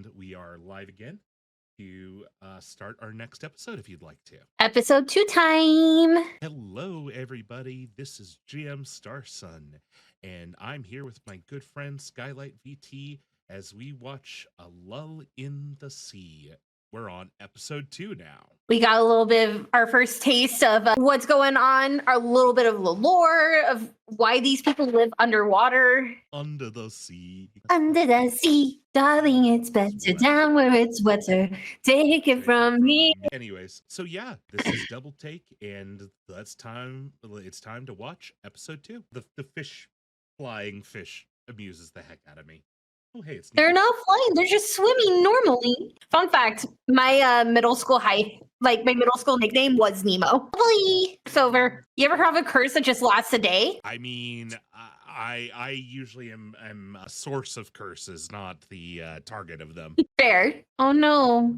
and we are live again to start our next episode if you'd like to. Episode 2 time. Hello, everybody. This is GMStarson, and I'm here with my good friend Skylight VT as we watch A Lull in the Sea. We're on episode 2 now. We got a little bit of our first taste of what's going on, a little bit of the lore of why these people live underwater. Under the sea. Under the sea, darling, it's better down where it's wetter. Take it from me. Anyways, so yeah, this is DoubleTake, and it's time to watch episode 2. The fish, flying fish, amuses the heck out of me. Oh, hey, it's They're not flying, they're just swimming normally. Fun fact, my middle school nickname was Nemo. It's over. You ever have a curse that just lasts a day? I mean, I usually am a source of curses, not the target of them. Fair. Oh no.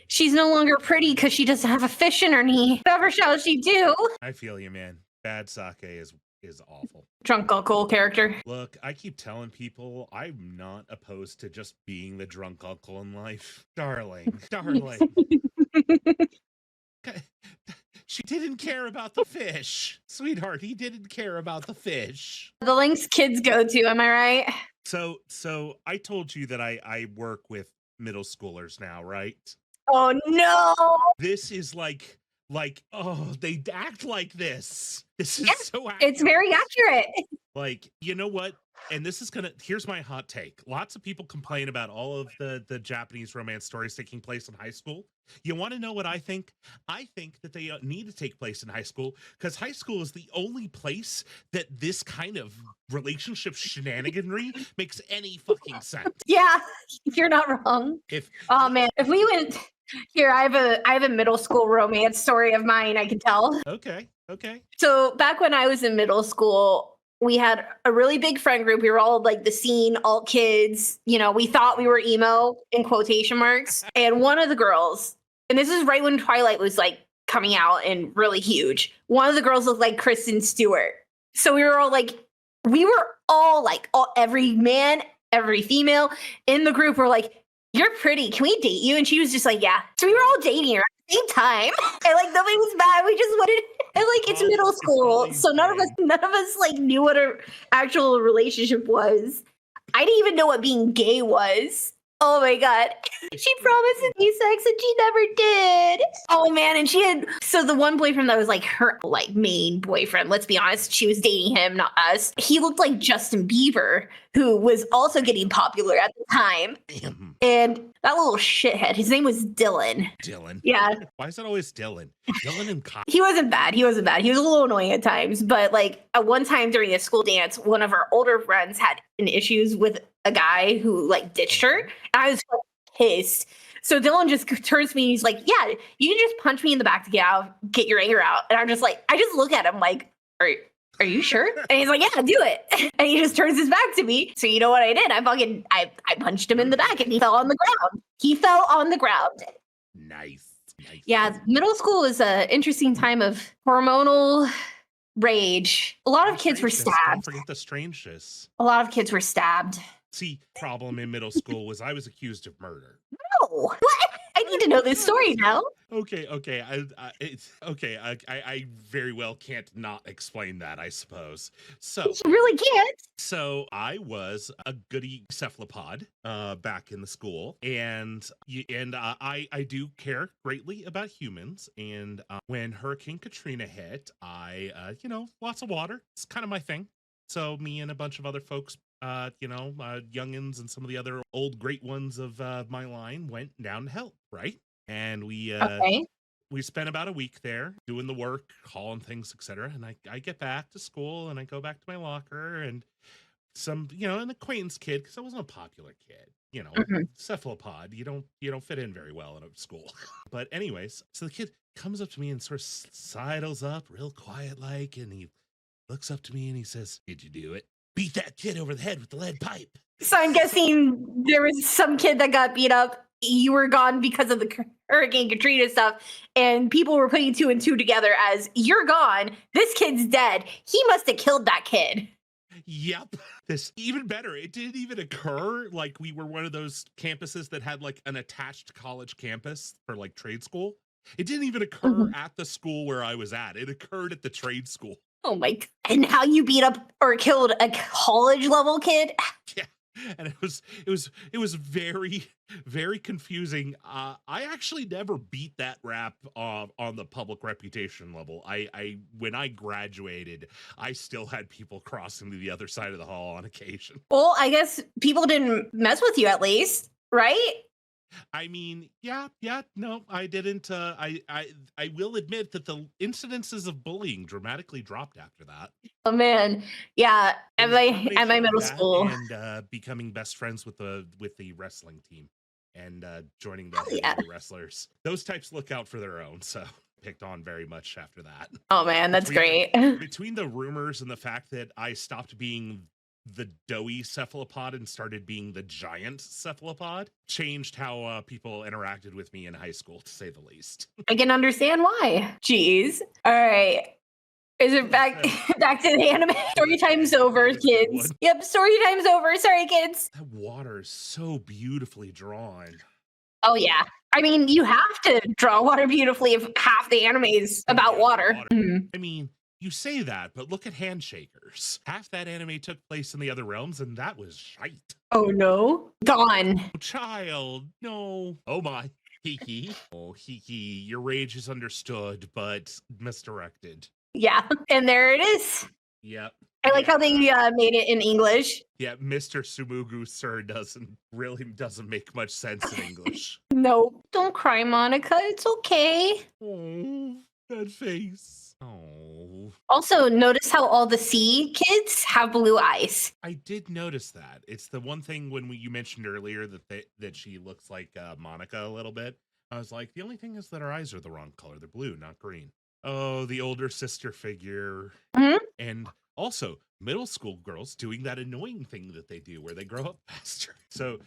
She's no longer pretty because she doesn't have a fish in her knee. Whatever shall she do? I feel you, man. Bad sake is awful. Drunk uncle character. Look, I keep telling people I'm not opposed to just being the drunk uncle in life. Darling. She didn't care about the fish. Sweetheart, he didn't care about the fish. The lengths kids go to, am I right? So I told you that I work with middle schoolers now, right? Oh no. This is like, oh, they act like this. This is so accurate. It's very accurate. Like, you know what? And this is here's my hot take. Lots of people complain about all of the Japanese romance stories taking place in high school. You want to know what I think? I think that they need to take place in high school because high school is the only place that this kind of relationship shenaniganry makes any fucking sense. Yeah, you're not wrong. Oh man, if we went here, I have a middle school romance story of mine I can tell. Okay. So back when I was in middle school, we had a really big friend group. We were all like the scene, alt kids. You know, we thought we were emo in quotation marks. And one of the girls, and this is right when Twilight was like coming out and really huge. One of the girls looked like Kristen Stewart. So we were all like, every man, every female in the group were like, "You're pretty. Can we date you?" And she was just like, "Yeah." So we were all dating her at the same time. And like nobody was mad. We just wanted, and like it's middle school. So none of us like knew what an actual relationship was. I didn't even know what being gay was. Oh my God. She promised to be sex and she never did. Oh man. And so the one boyfriend that was like her like main boyfriend, let's be honest, she was dating him, not us. He looked like Justin Bieber, who was also getting popular at the time. Damn. And that little shithead, his name was Dylan. Dylan? Yeah. Why is it always Dylan? Dylan and Kyle. He wasn't bad. He was a little annoying at times. But like at one time during a school dance, one of our older friends had an issues with a guy who like ditched her. And I was like, pissed. So Dylan just turns to me and he's like, "Yeah, you can just punch me in the back to get your anger out." And I'm just like, I just look at him like, Are you sure? And he's like, "Yeah, do it." And he just turns his back to me. So you know what I did? I punched him in the back and he fell on the ground. Nice. Yeah, middle school is an interesting time of hormonal rage. A lot of kids were stabbed. Don't forget the strangeness. A lot of kids were stabbed. See, problem in middle school was I was accused of murder. No. What? I need to know this story now. Okay. I very well can't not explain that, I suppose. So you really can't. So I was a goody cephalopod back in the school, and I do care greatly about humans. And when Hurricane Katrina hit, I lots of water. It's kind of my thing. So me and a bunch of other folks, youngins and some of the other old great ones of my line went down to help, right? And we spent about a week there doing the work, hauling things, etc. And I get back to school and I go back to my locker and an acquaintance kid, because I wasn't a popular kid, cephalopod. You don't fit in very well in a school. But anyways, so the kid comes up to me and sort of sidles up real quiet like, and he looks up to me and he says, "Did you do it? Beat that kid over the head with the lead pipe." So I'm guessing there was some kid that got beat up. You were gone because of the Hurricane Katrina stuff, and people were putting 2 and 2 together as, "You're gone. This kid's dead. He must have killed that kid." Yep. This even better. It didn't even occur like we were one of those campuses that had like an attached college campus for like trade school. It didn't even occur Mhm. at the school where I was at. It occurred at the trade school. Oh my God. And how you beat up or killed a college level kid? Yeah. And it was very, very confusing. I actually never beat that rap on the public reputation level. I when I graduated, I still had people crossing to the other side of the hall on occasion. Well, I guess people didn't mess with you at least, right? I mean, yeah, no, I didn't. I will admit that the incidences of bullying dramatically dropped after that. Oh man. Yeah. It At was a my combination of middle that school. and becoming best friends with the wrestling team and joining the Oh yeah. heavyweight wrestlers. Those types look out for their own, so picked on very much after that. Oh man, that's Between great. between the rumors and the fact that I stopped being the doughy cephalopod and started being the giant cephalopod changed how people interacted with me in high school, to say the least. I can understand why. Jeez. All right. Is it back back to the anime? Story time's over, Yes, that kids. would. Yep, story time's over. Sorry, kids. That water is so beautifully drawn. Oh yeah. I mean, you have to draw water beautifully if half the anime is about water. Mhm. I mean, you say that, but look at Handshakers. Half that anime took place in the other realms, and that was shite. Oh no. Gone. Oh, child, no. Oh my. Hiki. Oh, Hiki, your rage is understood, but misdirected. Yeah. And there it is. Yep. I like how they made it in English. Yeah, Mr. Sumugu Sir doesn't make much sense in English. No. Don't cry, Monica. It's okay. Oh, that face. Oh. Also, notice how all the C kids have blue eyes. I did notice that. It's the one thing when you mentioned earlier that she looks like Monica a little bit. I was like, the only thing is that her eyes are the wrong color. They're blue, not green. Oh, the older sister figure. Mhm. And also middle school girls doing that annoying thing that they do where they grow up faster. So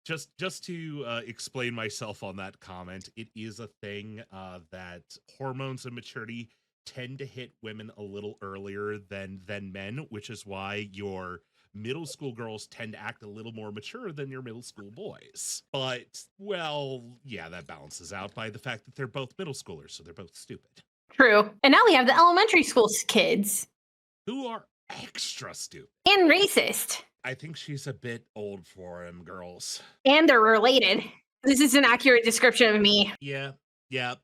just to explain myself on that comment, it is a thing that hormones and maturity tend to hit women a little earlier than men, which is why your middle school girls tend to act a little more mature than your middle school boys. But, well, yeah, that balances out by the fact that they're both middle schoolers, so they're both stupid. True. And now we have the elementary school kids. Who are extra stupid. And racist. I think she's a bit old for him, girls. And they're related. This is an accurate description of me. Yeah.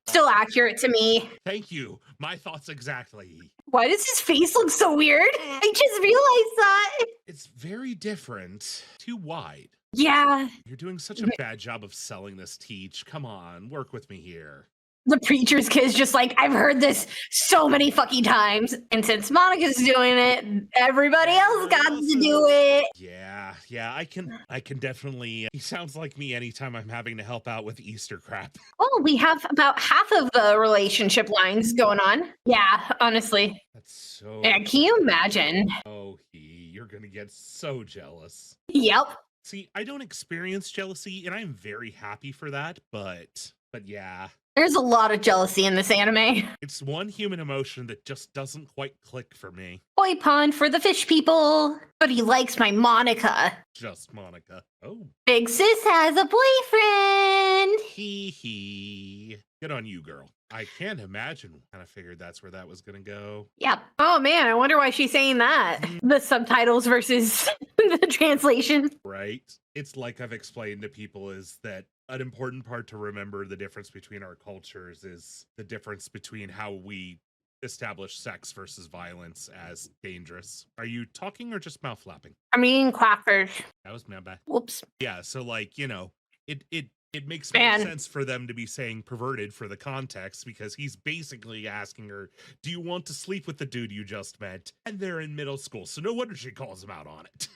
Still accurate to me. Thank you. My thoughts exactly. Why does his face look so weird? I just realized that. It's very different. Too wide. Yeah. You're doing such a bad job of selling this, Teach. Come on, work with me here. The preacher's kid's just like, I've heard this so many fucking times. And since Monica's doing it, everybody else got to do it. Yeah, I can definitely. He sounds like me anytime I'm having to help out with Easter crap. Oh, we have about half of the relationship lines going on. Yeah, honestly. That's so. Yeah, can you imagine? Oh, you're gonna get so jealous. Yep. See, I don't experience jealousy, and I'm very happy for that. But yeah. There's a lot of jealousy in this anime. It's one human emotion that just doesn't quite click for me. Boy pond for the fish people. But he likes my Monica. Just Monica. Oh. Big sis has a boyfriend. Hee. Good on you, girl. I can't imagine. Kind of figured that's where that was going to go. Yep. Oh man, I wonder why she's saying that. The subtitles versus the translation. Right. It's like I've explained to people is that an important part to remember the difference between our cultures is the difference between how we establish sex versus violence as dangerous. Are you talking or just mouth flapping? I'm eating quackers. That was my bad. Whoops. Yeah, so like, it makes more sense for them to be saying perverted for the context because he's basically asking her, do you want to sleep with the dude you just met? And they're in middle school, so no wonder she calls him out on it.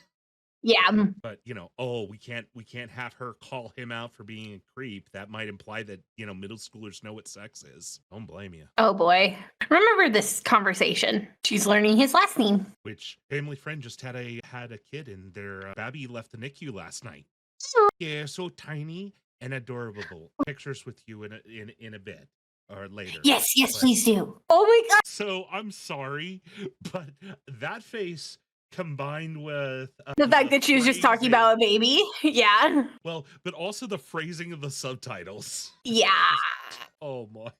Yeah. But, we can't have her call him out for being a creep. That might imply that, middle schoolers know what sex is. Don't blame you. Oh boy. Remember this conversation. She's learning his last name. Which family friend just had a kid and their baby left the NICU last night. Yeah, so tiny and adorable. Pictures with you in a bit or later. Yes, please do. Oh my god. So I'm sorry, but that face combined with The fact that she was just talking about a baby. Yeah. Well, but also the phrasing of the subtitles. Yeah. Oh boy.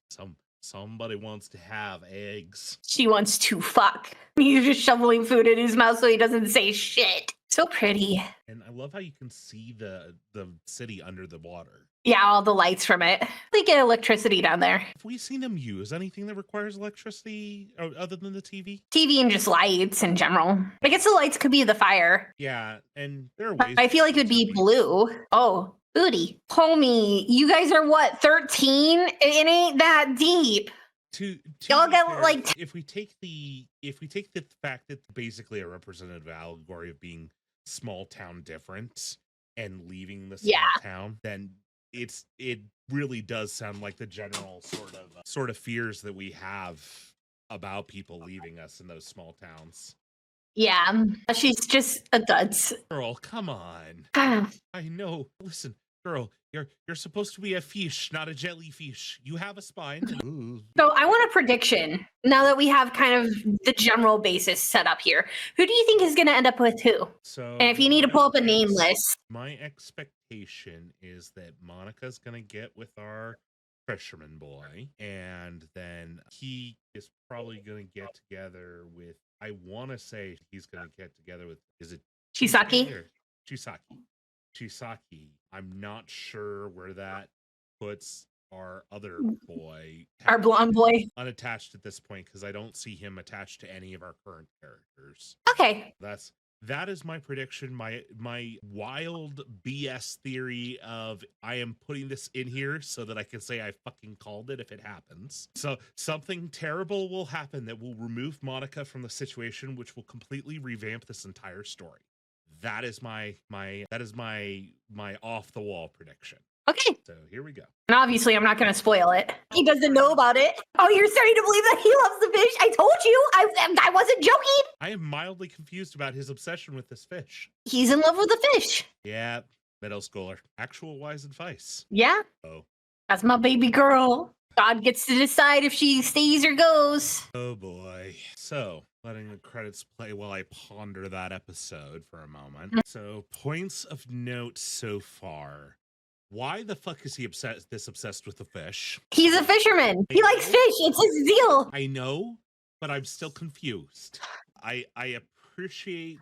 Somebody wants to have eggs. She wants to fuck. He's just shoveling food in his mouth so he doesn't say shit. So pretty. And I love how you can see the city under the water. Yeah, all the lights from it. They get electricity down there. Have we seen them use anything that requires electricity other than the TV? TV and just lights in general. I guess the lights could be the fire. Yeah, and there are ways. I feel like it would be blue. Oh, booty. Homie, you guys are what, 13? It ain't that deep. Y'all get fair, like if we take the fact that basically a representative allegory of being small town different and leaving the small town, then it really does sound like the general sort of fears that we have about people leaving us in those small towns. Yeah, she's just a dunce. Girl, come on. Ah. I know. Listen, girl, you're supposed to be a fish, not a jellyfish. You have a spine. So I want a prediction now that we have kind of the general basis set up here. Who do you think is going to end up with who? So, and if you need to pull up a name list. My expectation is that Monica's going to get with our fisherman boy, and then he is probably going to get together with, I want to say he's going to get together with, is it Chisaki? Chisaki. I'm not sure where that puts our other boy, our blonde boy, unattached at this point, because I don't see him attached to any of our current characters. Okay. That is my prediction, my wild BS theory of I am putting this in here so that I can say I fucking called it if it happens. So something terrible will happen that will remove Monica from the situation, which will completely revamp this entire story. That is my off the wall prediction. Okay. So here we go. And obviously I'm not going to spoil it. He doesn't know about it. Oh, you're starting to believe that he loves the fish? I told you. I wasn't joking. I am mildly confused about his obsession with this fish. He's in love with the fish. Yeah, middle schooler. Actual wise advice. Yeah. Oh. That's my baby girl. God gets to decide if she stays or goes. Oh boy. So, letting the credits play while I ponder that episode for a moment. So, points of note so far. Why the fuck is he obsessed with the fish? He's a fisherman. He likes fish. It's his deal. I know, but I'm still confused. I appreciate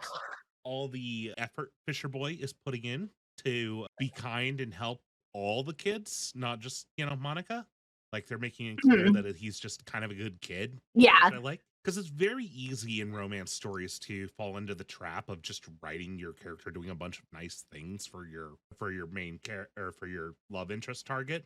all the effort Fisher Boy is putting in to be kind and help all the kids, not just, Monica. Like, they're making it clear that he's just kind of a good kid. Yeah. I like. Because it's very easy in romance stories to fall into the trap of just writing your character doing a bunch of nice things for your main character or for your love interest target.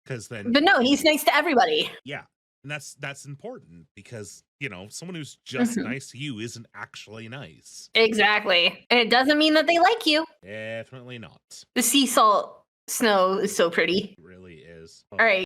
Because then, but no, he's nice to everybody. Yeah, and that's important because someone who's just nice to you isn't actually nice. Exactly, and it doesn't mean that they like you. Definitely not. The sea salt snow is so pretty. It really is. All right.